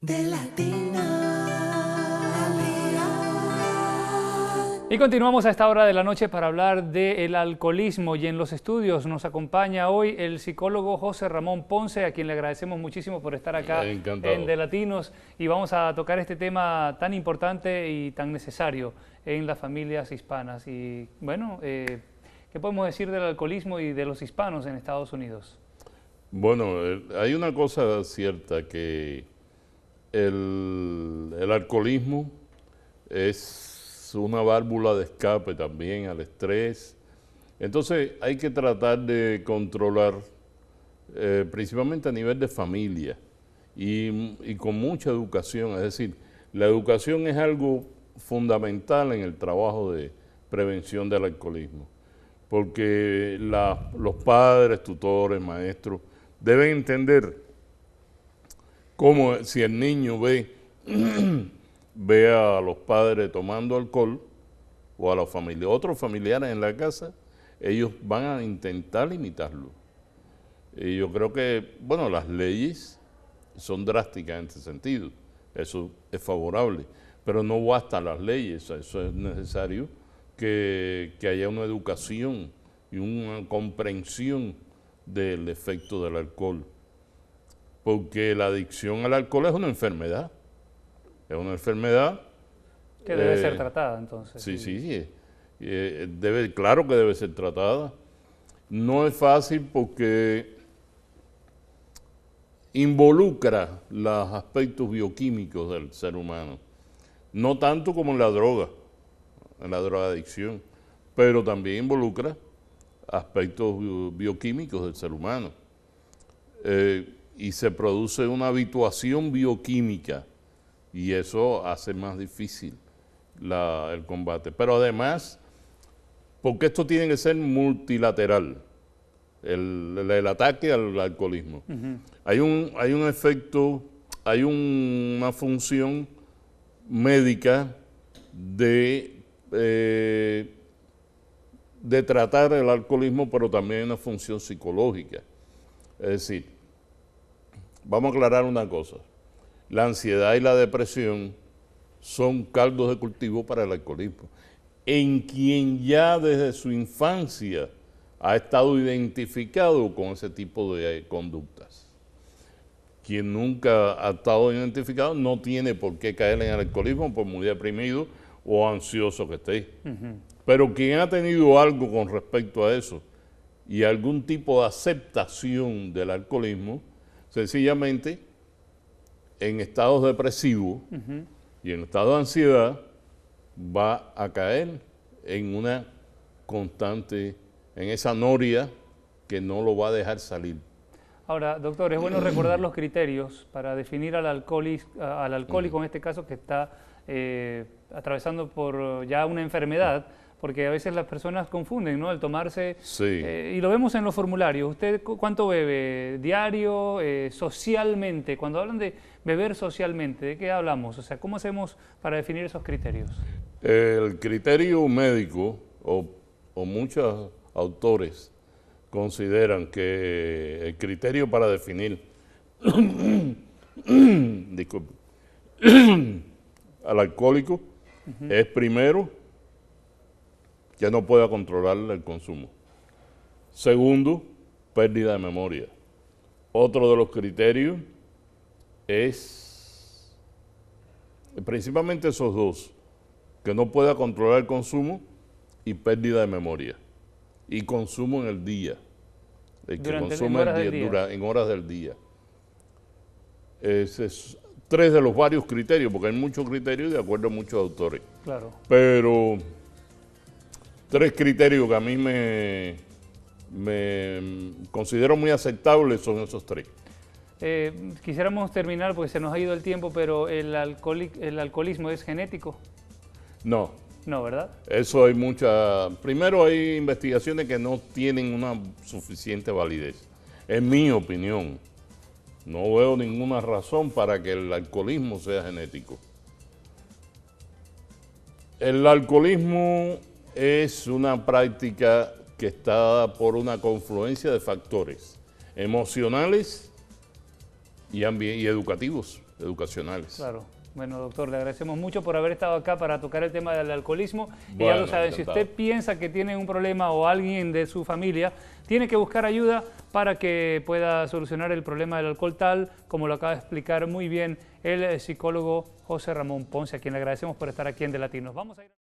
de Latina. Y continuamos a esta hora de la noche para hablar del alcoholismo, y en los estudios nos acompaña hoy el psicólogo José Ramón Ponce, a quien le agradecemos muchísimo por estar acá en De Latinos, y vamos a tocar este tema tan importante y tan necesario en las familias hispanas. Y bueno, ¿qué podemos decir del alcoholismo y de los hispanos en Estados Unidos? Bueno, hay una cosa cierta, que el alcoholismo es una válvula de escape también al estrés. Entonces hay que tratar de controlar, principalmente a nivel de familia y con mucha educación. Es decir, la educación es algo fundamental en el trabajo de prevención del alcoholismo, porque los padres, tutores, maestros deben entender cómo, si el niño ve a los padres tomando alcohol o a los otros familiares en la casa, ellos van a intentar imitarlo. Y yo creo que, bueno, las leyes son drásticas en este sentido, eso es favorable, pero no bastan las leyes, eso es necesario que haya una educación y una comprensión del efecto del alcohol, porque la adicción al alcohol es una enfermedad. Es una enfermedad que debe ser tratada, entonces. Sí. Claro que debe ser tratada. No es fácil porque involucra los aspectos bioquímicos del ser humano. No tanto como en la drogadicción, pero también involucra aspectos bioquímicos del ser humano. Y se produce una habituación bioquímica, y eso hace más difícil el combate. Pero además, porque esto tiene que ser multilateral, el ataque al alcoholismo. Hay un efecto, hay una función médica de tratar el alcoholismo, pero también hay una función psicológica. Es decir, vamos a aclarar una cosa. La ansiedad y la depresión son caldos de cultivo para el alcoholismo, en quien ya desde su infancia ha estado identificado con ese tipo de conductas. Quien nunca ha estado identificado no tiene por qué caer en el alcoholismo, por muy deprimido o ansioso que esté. Pero quien ha tenido algo con respecto a eso y algún tipo de aceptación del alcoholismo, sencillamente en estados depresivos y en estado de ansiedad va a caer en una constante, en esa noria que no lo va a dejar salir. Ahora, doctor, es bueno recordar los criterios para definir al alcohólico, en este caso, que está atravesando por ya una enfermedad, porque a veces las personas confunden, ¿no? El tomarse, y lo vemos en los formularios. ¿Usted cuánto bebe diario, socialmente? Cuando hablan de beber socialmente, ¿de qué hablamos? O sea, ¿cómo hacemos para definir esos criterios? El criterio médico, o muchos autores consideran que el criterio para definir disculpe, al alcohólico es, primero, que no pueda controlar el consumo. Segundo, pérdida de memoria. Otro de los criterios es, principalmente esos dos, que no pueda controlar el consumo y pérdida de memoria. Y consumo en el día. El que consume en horas del día. Ese es tres de los varios criterios, porque hay muchos criterios de acuerdo a muchos autores. Claro. Pero tres criterios que a mí me considero muy aceptables son esos tres. Quisiéramos terminar porque se nos ha ido el tiempo, pero ¿el alcoholismo es genético? No. No, ¿verdad? Eso hay primero hay investigaciones que no tienen una suficiente validez. En mi opinión, no veo ninguna razón para que el alcoholismo sea genético. El alcoholismo es una práctica que está dada por una confluencia de factores emocionales y educativos. educacionales. Claro. Bueno, doctor, le agradecemos mucho por haber estado acá para tocar el tema del alcoholismo. Y Bueno, ya lo saben, encantado. si usted piensa que tiene un problema o alguien de su familia, tiene que buscar ayuda para que pueda solucionar el problema del alcohol, tal como lo acaba de explicar muy bien el psicólogo José Ramón Ponce, a quien le agradecemos por estar aquí en De Latinos. Vamos a ir